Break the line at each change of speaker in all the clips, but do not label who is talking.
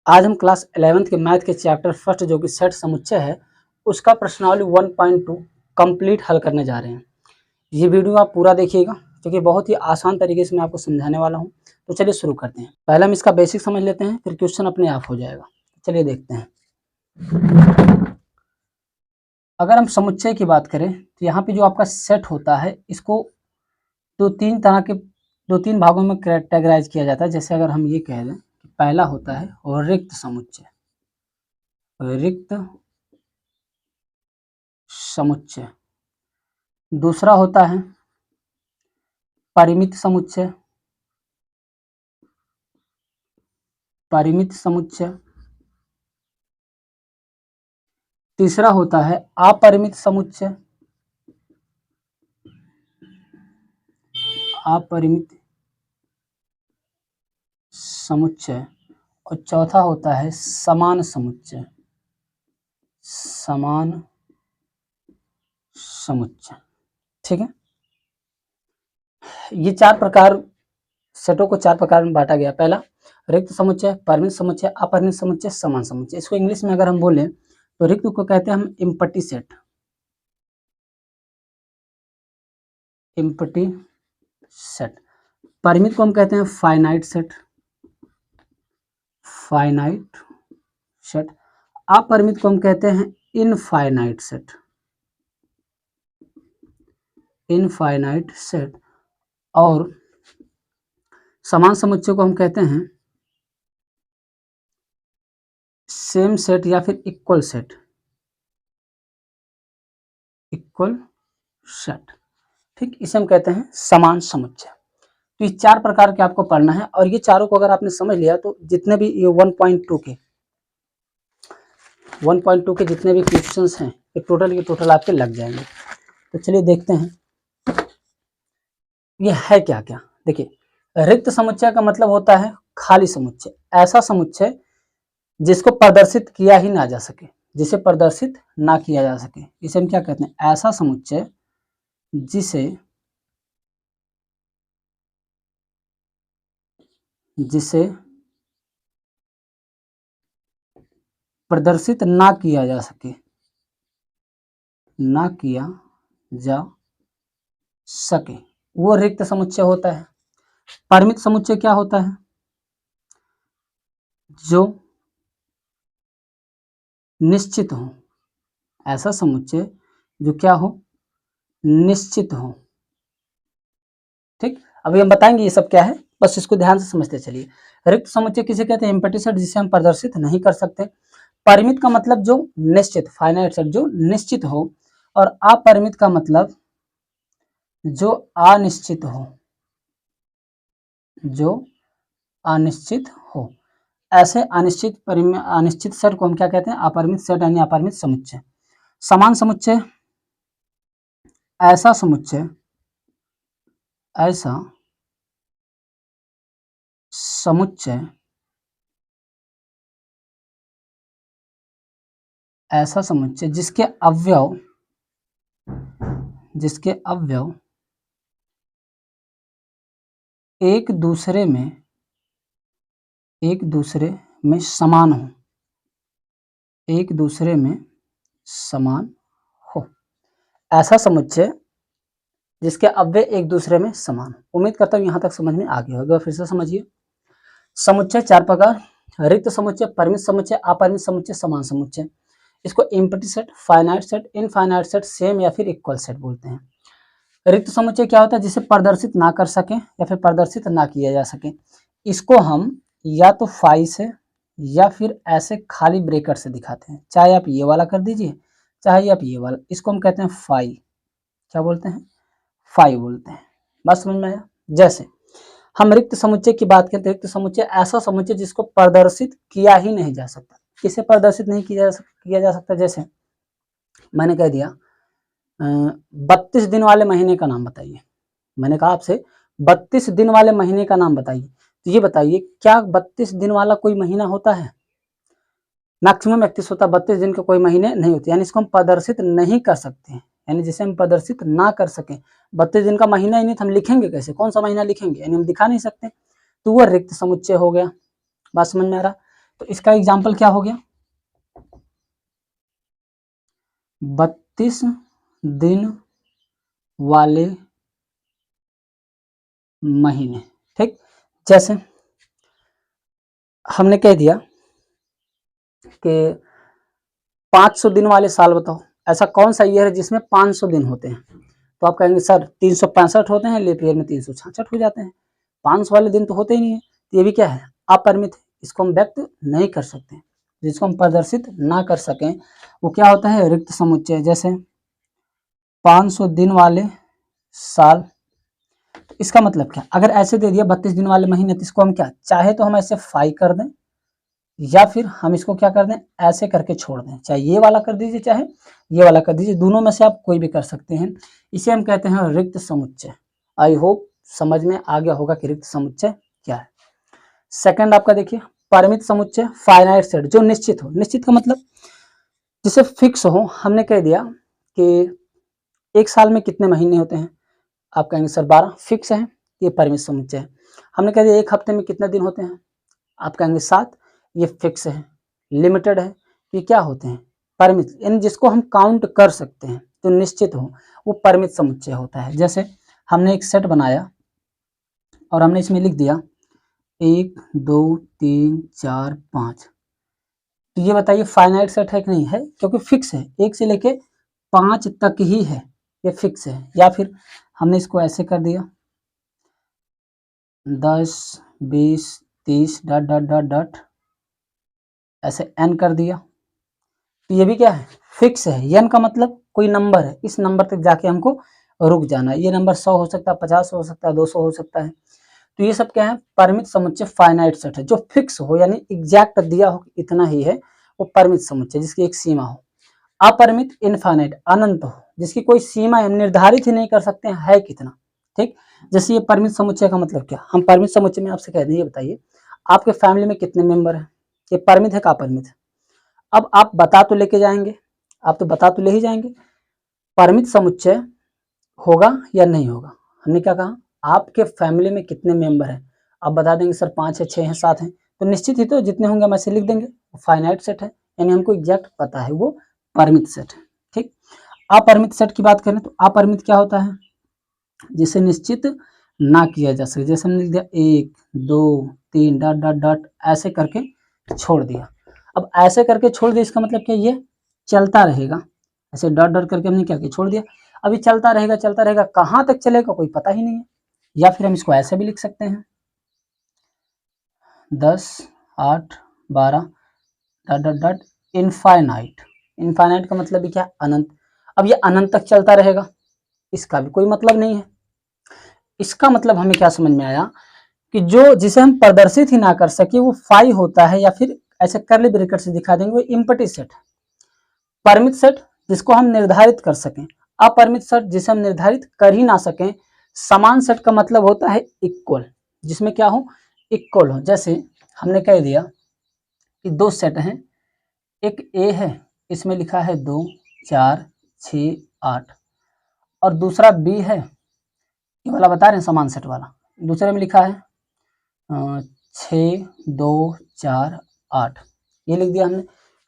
आज हम class 11th के मैथ के चैप्टर फर्स्ट जो कि सेट समुच्चय है उसका प्रश्नावली 1.2 कंप्लीट हल करने जा रहे हैं। ये वीडियो आप पूरा देखिएगा क्योंकि बहुत ही आसान तरीके से मैं आपको समझाने वाला हूँ। तो चलिए शुरू करते हैं। पहले हम इसका बेसिक समझ लेते हैं, फिर क्वेश्चन अपने आप हो जाएगा। चलिए देखते हैं। अगर हम समुच्चय की बात करें तो यहाँ पे जो आपका सेट होता है इसको दो तीन भागों में कैटेगराइज किया जाता है। जैसे अगर हम ये कह दें कि पहला होता है और रिक्त समुच्चय, रिक्त समुच्चय। दूसरा होता है परिमित समुच्चय, परिमित समुच्चय। तीसरा होता है अपरिमित समुच्चय, अपरिमित समुच्चय। और चौथा होता है समान समुच्चय, समान समुच्चय। ठीक है, ये चार प्रकार, सेटों को चार प्रकार में बांटा गया। पहला रिक्त समुच्चय, परिमित समुच्चय, अपरिमित समुच्चय, समान समुच्चय। इसको इंग्लिश में अगर हम बोलें तो रिक्त को कहते हैं हम एम्प्टी सेट, एम्प्टी सेट। परिमित को हम कहते हैं फाइनाइट सेट, फाइनाइट सेट। अपरिमित को हम कहते हैं इनफाइनाइट सेट, इनफाइनाइट सेट। और समान समुच्चय को हम कहते हैं सेम सेट या फिर इक्वल सेट, इक्वल सेट। ठीक, इसे हम कहते हैं समान समुच्चय। तो ये चार प्रकार के आपको पढ़ना है और ये चारों को अगर आपने समझ लिया तो जितने भी ये 1.2 के जितने भी क्वेश्चंस हैं ये टोटल आपके लग जाएंगे। तो चलिए देखते हैं ये है क्या क्या। देखिए, रिक्त समुच्चय का मतलब होता है खाली समुच्चय, ऐसा समुच्चय जिसको प्रदर्शित किया ही ना जा सके, जिसे प्रदर्शित ना किया जा सके, इसे हम क्या कहते हैं? ऐसा समुच्चय जिसे प्रदर्शित ना किया जा सके, ना किया जा सके, वो रिक्त समुच्चय होता है। परिमित समुच्चय क्या होता है? जो निश्चित हो, ऐसा समुच्चय जो क्या हो? निश्चित हो। ठीक, अभी हम बताएंगे ये सब क्या है, बस इसको ध्यान से समझते चलिए। रिक्त समुच्चय किसे कहते हैं? एम्प्टी सेट, जिसे हम प्रदर्शित नहीं कर सकते। परिमित का मतलब जो निश्चित, फाइनाइट सेट जो निश्चित हो। और अपरिमित का मतलब जो अनिश्चित हो, जो अनिश्चित हो। ऐसे अनिश्चित सेट को हम क्या कहते हैं? अपरिमित सेट यानी अपरिमित समुच्चय। समान समुच्चय, ऐसा समुच्चय, ऐसा समुच्चय, ऐसा समुच्चय जिसके अवयव, जिसके अवयव एक दूसरे में समान हो, एक दूसरे में समान हो। ऐसा समुच्चय जिसके अवयव एक दूसरे में समान हो। उम्मीद करता हूँ यहाँ तक समझ में आ गया होगा। फिर से समझिए, समुच्चय चार प्रकार: रिक्त समुच्चय, परिमित समुच्चय, अपरिमित समुच्चय, समान समुच्चय। इसको empty set, finite set, infinite set, same या फिर इक्वल सेट बोलते हैं। रिक्त समुच्चय क्या होता है? जिसे प्रदर्शित ना कर सके या फिर प्रदर्शित ना किया जा सके। इसको हम या तो फाई से या फिर ऐसे खाली ब्रेकेट से दिखाते हैं। चाहे आप ये वाला कर दीजिए, चाहे आप ये वाला। इसको हम कहते हैं फाई। क्या बोलते हैं? फाई बोलते हैं। बस समझ में आया? जैसे हम रिक्त समुच्चय की बात करें तो रिक्त समुच्चय ऐसा समुच्चय जिसको प्रदर्शित किया ही नहीं जा सकता। किसे प्रदर्शित नहीं किया जा सकता? जैसे मैंने कह दिया 32 दिन वाले महीने का नाम बताइए। मैंने कहा आपसे 32 दिन वाले महीने का नाम बताइए, तो ये बताइए क्या 32 दिन वाला कोई महीना होता है? मैक्सिमम 31 होता है, 32 दिन के कोई महीने नहीं होते। यानी इसको हम प्रदर्शित नहीं कर सकते हैं, यानी जिसे हम प्रदर्शित ना कर सकें। 32 दिन का महीना ही नहीं तो हम लिखेंगे कैसे? कौन सा महीना लिखेंगे? यानी हम दिखा नहीं सकते, तो वह रिक्त समुच्चय हो गया। बात समझ में आ रहा? तो इसका एग्जाम्पल क्या हो गया, 32 दिन वाले महीने। ठीक, जैसे हमने कह दिया कि 500 दिन वाले साल बताओ, ऐसा कौन सा ईयर है जिसमें 500 दिन होते हैं? तो आप कहेंगे सर 365 होते हैं, लीप ईयर में 366 हो जाते हैं, 500 वाले दिन तो होते ही नहीं है। तो ये भी क्या है, अपरिमित है, इसको हम व्यक्त नहीं कर सकते, जिसको हम प्रदर्शित ना कर सकें वो क्या होता है, रिक्त समुच्चय। जैसे 500 दिन वाले साल, इसका मतलब क्या, अगर ऐसे दे दिया 32 दिन वाले महीने, तो इसको हम क्या, चाहे तो हम ऐसे फाई कर दें या फिर हम इसको क्या कर दें, ऐसे करके छोड़ दें, चाहे ये वाला कर दीजिए चाहे ये वाला कर दीजिए, दोनों में से आप कोई भी कर सकते हैं। इसे हम कहते हैं रिक्त समुच्चय। आई होप समझ में आ गया होगा कि रिक्त समुच्चय क्या है। सेकंड आपका देखिए परिमित समुच्चय, फाइनाइट सेट, जो निश्चित हो। निश्चित का मतलब जिसे फिक्स हो। हमने कह दिया कि एक साल में कितने महीने होते हैं, आप कहेंगे सर 12, फिक्स है, ये परिमित समुच्चय है। हमने कह दिया एक हफ्ते में कितने दिन होते हैं, आप कहेंगे 7, ये फिक्स है। लिमिटेड है, ये क्या होते हैं, परिमित, यानी जिसको हम काउंट कर सकते हैं, तो निश्चित हो वो परिमित समुच्चय होता है। जैसे हमने एक सेट बनाया और हमने इसमें लिख दिया 1 2 3 4 5, तो ये बताइए फाइनाइट सेट है कि नहीं है, क्योंकि फिक्स है, 1 से लेके 5 तक ही है, ये फिक्स है। या फिर हमने इसको ऐसे कर दिया 10 20 30 डॉट डॉट डॉट डॉट, ऐसे n कर दिया, तो ये भी क्या है, फिक्स है। n का मतलब कोई नंबर है, इस नंबर तक जाके हमको रुक जाना है। ये नंबर 100 हो सकता है, 50 हो सकता है, 200 हो सकता है। तो ये सब क्या है, परिमित समुच्चय फाइनाइट सेट है, जो फिक्स हो यानी एग्जैक्ट दिया हो इतना ही है, वो परिमित समुच्चय, जिसकी एक सीमा हो। अपरिमित इनफाइनाइट, अनंत हो, जिसकी कोई सीमा निर्धारित ही नहीं कर सकते हैं है कितना। ठीक, जैसे ये परिमित समुच्चय का मतलब क्या, हम परिमित समुच्चय में आपसे कह दें, ये बताइए आपके फैमिली में कितने मेंबर हैं, ये परिमित है का अपरिमित है? अब आप बता तो लेके जाएंगे, आप तो बता तो ले ही जाएंगे, परिमित समुच्चय होगा या नहीं होगा। हमने क्या कहा, आपके फैमिली में कितने मेंबर हैं, आप बता देंगे सर 5 है, 6 है, 7 है, तो निश्चित ही तो जितने होंगे हम ऐसे लिख देंगे, फाइनाइट सेट है, यानी हमको एग्जैक्ट पता है, वो परिमित सेट है। ठीक, अपरिमित सेट की बात करें तो अपरिमित क्या होता है, जिसे निश्चित ना किया जा सके। जैसे हमने लिख दिया 1 2 3 डॉट डॉट डॉट, ऐसे करके छोड़ दिया। अब ऐसे करके छोड़ दिया, इसका मतलब क्या, ये चलता रहेगा, ऐसे डॉट डॉट करके हमने क्या किया, छोड़ दिया। अभी चलता रहेगा, कहाँ तक चलेगा कोई पता ही नहीं है। या फिर हम इसको ऐसे भी लिख सकते हैं 10 8 12 dot dot dot infinite. Infinite का मतलब भी क्या, अनंत। अब ये अनंत तक चलता रहेगा, इसका भी कोई मतलब नहीं है। इसका मतलब हमें क्या समझ में आया कि जो जिसे हम प्रदर्शित ही ना कर सके वो फाई होता है, या फिर ऐसे करली ब्रैकेट से दिखा देंगे, वो इम्पटी सेट है। परिमित सेट जिसको हम निर्धारित कर सकें, अपरिमित सेट जिसे हम निर्धारित कर ही ना सकें। समान सेट का मतलब होता है इक्वल, जिसमें क्या हो, इक्वल हो। जैसे हमने कह दिया कि 2 सेट हैं, एक ए है, इसमें लिखा है 2 4 6 8, और दूसरा बी है, ये वाला बता रहे हैं समान सेट वाला, दूसरे में लिखा है 6 2 4 8, ये लिख दिया हमने।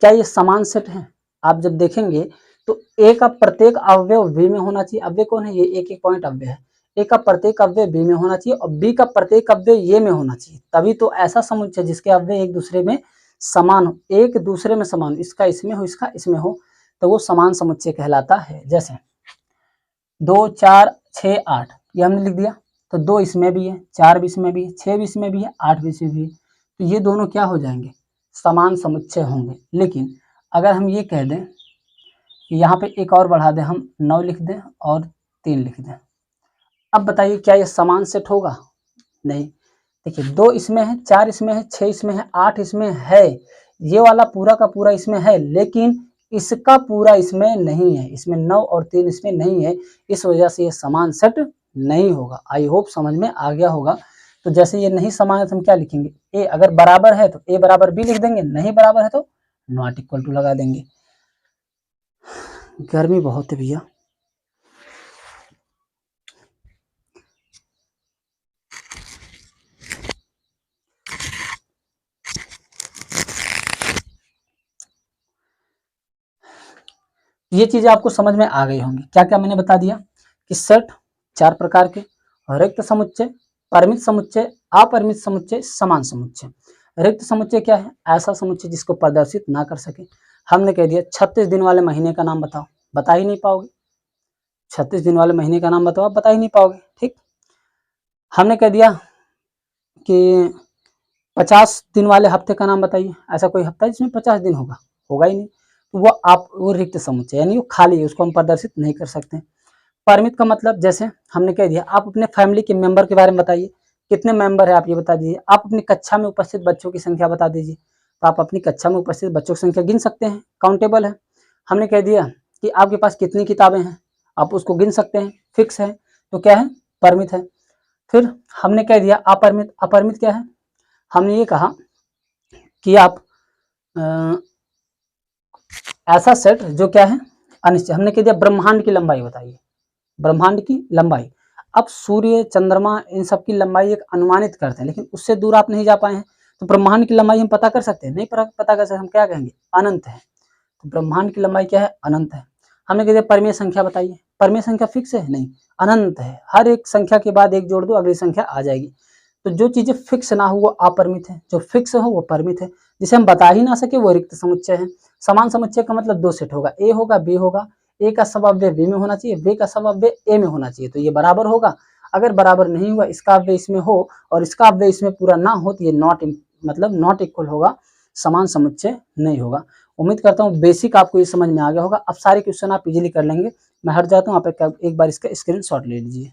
क्या ये समान सेट है? आप जब देखेंगे तो ए का प्रत्येक अवयव बी में होना चाहिए। अवयव कौन है, ये एक एक पॉइंट अवयव है। ए का प्रत्येक अवयव बी में होना चाहिए और बी का प्रत्येक अवयव ये में होना चाहिए, तभी तो ऐसा समुच्चय जिसके अवयव एक दूसरे में समान हो, एक दूसरे में समान, इसका इसमें हो इसका इसमें हो, तो वो समान समुच्चय कहलाता है। जैसे 2 4 6 8 ये हमने लिख दिया, तो 2 इसमें भी है, 4 भी इसमें भी है, 6 भी इसमें भी है, 8 भी इसमें भी है, तो ये दोनों क्या हो जाएंगे, समान समुच्चय होंगे। लेकिन अगर हम ये कह दें कि यहाँ पे एक और बढ़ा दें, हम 9 लिख दें और 3 लिख दें, अब बताइए क्या ये समान सेट होगा? नहीं। देखिए 2 इसमें है, 4 इसमें है, 6 इसमें है, 8 इसमें है, ये वाला पूरा का पूरा इसमें है, लेकिन इसका पूरा इसमें नहीं है, इसमें 9 और 3 इसमें नहीं है, इस वजह से ये समान सेट नहीं होगा। आई होप समझ में आ गया होगा। तो जैसे ये नहीं समान है तो हम क्या लिखेंगे, ए अगर बराबर है तो ए बराबर बी लिख देंगे, नहीं बराबर है तो नॉट इक्वल टू लगा देंगे। गर्मी बहुत है भैया। ये चीजें आपको समझ में आ गई होंगी। क्या क्या मैंने बता दिया कि सेट 4 प्रकार के, रिक्त समुच्चय, परिमित समुच्चय, अपरिमित समुच्चय, समान समुच्चय। रिक्त समुच्चय क्या है? ऐसा समुच्चय जिसको प्रदर्शित ना कर सके। हमने कह दिया 36 दिन वाले महीने का नाम बताओ, बता ही नहीं पाओगे। 36 दिन वाले महीने का नाम बताओ, आप बता ही नहीं पाओगे। ठीक, हमने कह दिया कि 50 दिन वाले हफ्ते का नाम बताइए, ऐसा कोई हफ्ता है जिसमें 50 दिन होगा? होगा ही नहीं। तो वो रिक्त समुच्चय, यानी वो खाली है, उसको हम प्रदर्शित नहीं कर सकते। परिमित का मतलब, जैसे हमने कह दिया आप अपने फैमिली के मेंबर के बारे में बताइए, कितने मेंबर है आप ये बता दीजिए। आप अपनी कक्षा में उपस्थित बच्चों की संख्या बता दीजिए, तो आप अपनी कक्षा में उपस्थित बच्चों की संख्या गिन सकते हैं, काउंटेबल है। हमने कह दिया कि आपके पास कितनी किताबें हैं, आप उसको गिन सकते हैं, फिक्स है, तो क्या है? परिमित है। फिर हमने कह दिया अपरिमित। अपरिमित क्या है? हमने ये कहा कि आप ऐसा सेट जो क्या है? अनिश्चित। हमने कह दिया ब्रह्मांड की लंबाई बताइए, ब्रह्मांड की लंबाई। अब सूर्य, चंद्रमा, इन सब की लंबाई एक अनुमानित करते हैं, लेकिन उससे दूर आप नहीं जा पाए हैं, तो ब्रह्मांड की लंबाई हम पता कर सकते हैं? नहीं पता कर सकते। हम क्या कहेंगे? अनंत है। तो ब्रह्मांड की लंबाई क्या है? अनंत है। हमने कह दिया परिमेय संख्या बताइए। परिमेय संख्या फिक्स है? नहीं, अनंत है। हर एक संख्या के बाद एक जोड़ दो, अगली संख्या आ जाएगी। तो जो चीजें फिक्स ना हो वो अपरिमित है, जो फिक्स हो वो परिमित है। जिसे हम बता ही ना सके वो रिक्त समुच्चय है। समान समुच्चय का मतलब 2 सेट होगा, ए होगा, बी होगा। ए का समअवयव बी में होना चाहिए, बी का समअवयव ए में होना चाहिए, तो ये बराबर होगा। अगर बराबर नहीं हुआ, इसका अवयव इसमें हो और इसका अवयव इसमें पूरा ना हो, तो ये नॉट इक्वल होगा, समान समुच्चय नहीं होगा। उम्मीद करता हूँ बेसिक आपको ये समझ में आ गया होगा। अब सारे क्वेश्चन आप इजीली कर लेंगे। मैं हट जाता हूँ, आप एक बार इसका स्क्रीनशॉट ले लीजिए।